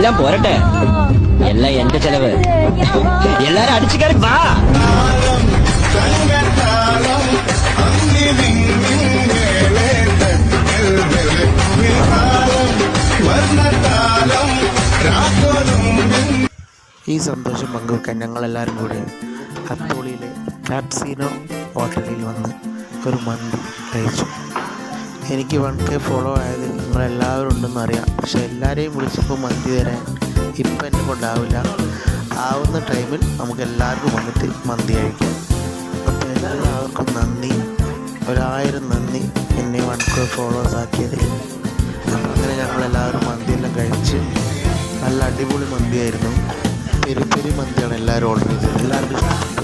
എല്ലാം പോരട്ടെ, എല്ലാം എന്റെ ചെലവ്. എല്ലാരും അടിച്ചു കയറി വാ. ഈ സന്തോഷം പങ്കുവെക്കാൻ ഞങ്ങളെല്ലാവരും കൂടി അത്തോളിയിലെ കാപ്സീനോ ഹോട്ടലിൽ വന്ന് ഒരു മന്തി കഴിച്ചു. എനിക്ക് 1K ഫോളോ ആയത് നിങ്ങളെല്ലാവരും ഉണ്ടെന്ന് അറിയാം. പക്ഷേ എല്ലാവരെയും വിളിച്ചപ്പോൾ മന്തി തരാൻ ഇപ്പം എന്നെ കൊണ്ടാവില്ല. ആവുന്ന ടൈമിൽ നമുക്ക് എല്ലാവർക്കും വന്നിട്ട് മന്തി കഴിക്കാം. അപ്പോൾ എല്ലാവർക്കും നന്ദി, 1000 നന്ദി എന്നെ 1K ഫോളോവേഴ്സ് ആക്കിയതിൽ. അങ്ങനെ ഞങ്ങളെല്ലാവരും മന്തിയെല്ലാം കഴിച്ച് നല്ല അടിപൊളി മന്തിയായിരുന്നു. പെരി പെരി മന്തിയാണ് എല്ലാവരും ഓർഡർ ചെയ്തത്. എല്ലാവർക്കും